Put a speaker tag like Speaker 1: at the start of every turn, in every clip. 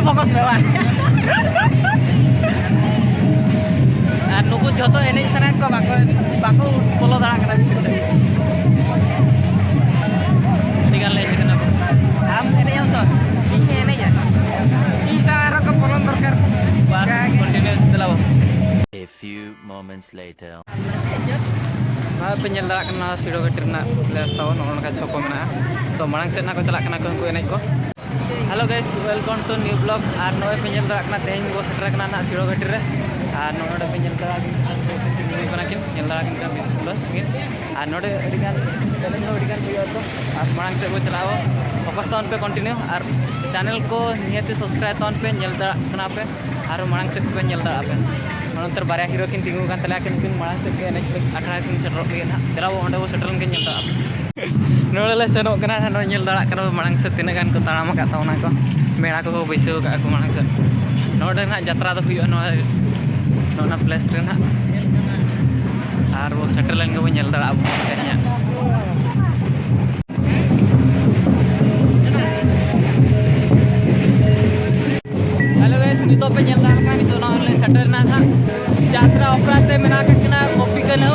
Speaker 1: fokus bawah. Nunggu joto ini seret kok baku polo darak kena gitu. Ini kan lagi kenapa? Ini yang tuh. Ini aja. Bisa arah ke polon terker. Bas, continue setelah.
Speaker 2: A few moments later.
Speaker 1: Penyelak kena sido ketirna belas tahun orang kacau kemana? Tuh marang set nak celak kena kau naik ko. Hello guys, welcome to new vlog. Noe penyelak kena tehing go setra kena nak sido ketir. Noe penyelak ini panakin penyelak kena bisnis mungkin. Noe dikan jalan noe dikan video tu. Marang set go celao. Fokus tahun pe continue. Channel ko niat subscribe tahun pe nyelda kenapa? Marang set pe nyelda apa? Menonton barya hero kin tinggu kan telekin kin marang set ke enak akhirnya kin setrok kin tela wo onde wo setelan kin nyelda nole le senok kena no nyelda kana marang set tina kan ko tarama ka tauna ko mera ko baisu ka ko marang set node na jatra do huyo no na place rena ar wo setelan ko nyelda abu kayaknya. Halo guys, ini to penyelda kan itu no le seterna ha यात्रा अपराध में ना कना copy कनो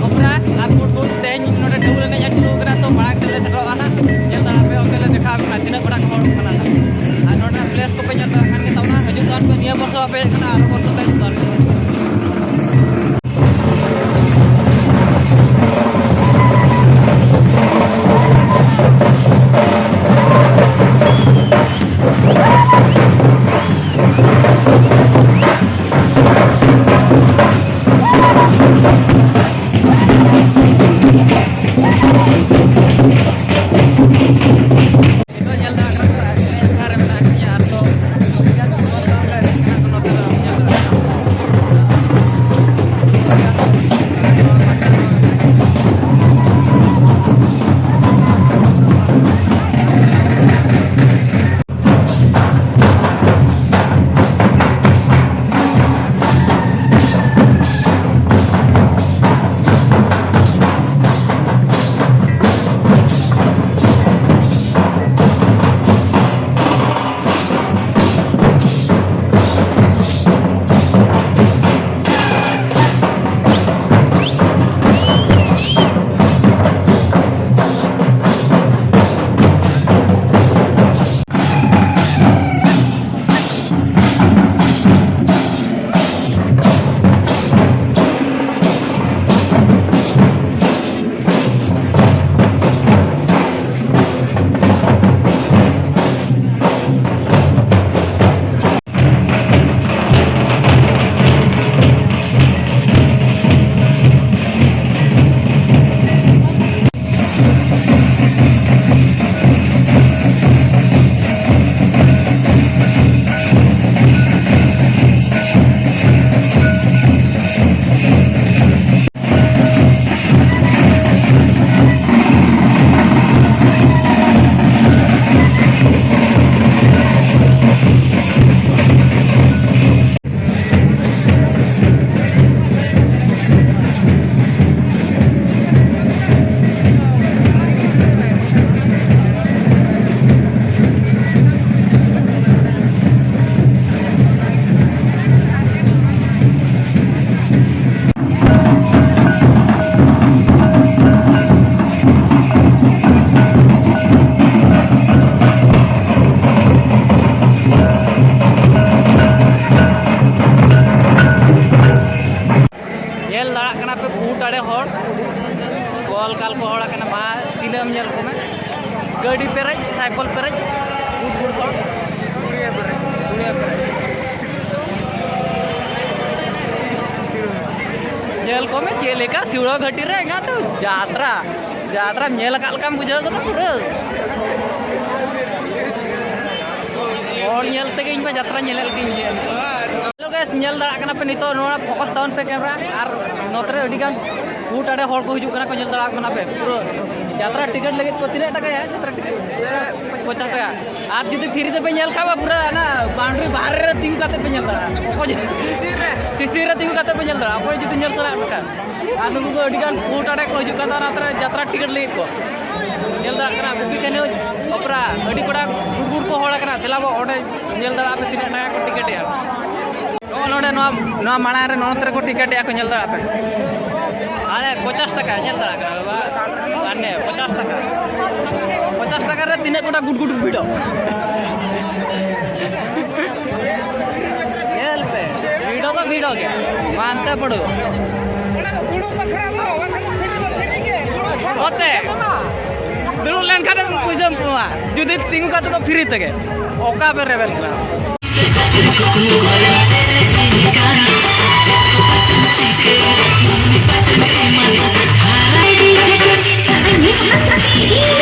Speaker 1: अपराध आपको तो तेज नोटे double ने चलो करा तो बड़ा चले सटोगाना ये तना पे ओकेले देखा खातिना बड़ा खबर कना आ नोटे प्लेस को पे यात्रा kan के तवना हजू तान पे निया बरसो पे कना आरो बरसो पे तान कॉल काल को हड़ा कना मा तिलम जल को में गाड़ी पेरज साइकिल पेरज गुड गुड हड़ कुड़िया पेरज जल को में जे लेका सिवड़ा घाटी रे गा तो यात्रा यात्रा नेल का लका बुझा को तो पूरा और नेल तक इन पे यात्रा नेल के हेलो गाइस नेल दड़ा कना पे नितो नोरा फोकस टाउन पे कैमरा और नोतरे अडी गान फूट आड़े हड़ को हिजुक कना को नेल दड़ा कना पे पूरा यात्रा टिकट लगे तो तीन टका है यात्रा टिकट 50 टका आप जदि फ्री ते पे नेल खाबा पूरा ना बाउंड्री बाहर रे तिंग काते पे नेल दड़ा सिसिर रे तिंग काते पे नेल दड़ा अकोय जदि नेल सरा का आनु को अडी गान फूट आड़े को हिजुक कना नातरे यात्रा टिकट लगे को नेल दड़ा कना गुपी कने ओपरा अडी कोड़ा गुड़ को होड़ कना दिला बो ओडे नेल दड़ा पे तीन टाका को टिकट या नो नोडे नो माणा रे नोनतर को टिकट या को नेल दड़ा पे आले 50 टाका नेल दड़ा का बाबा आने 50 टाका रे तीन कोटा गुड गुड भिडो नेल पे भिडो के मानते पड़ो होते दुड़ू लेन खाने पुजम पुआ जुदी तिंगु का तो फ्री तके ओका पे रेबेल करा
Speaker 3: Hari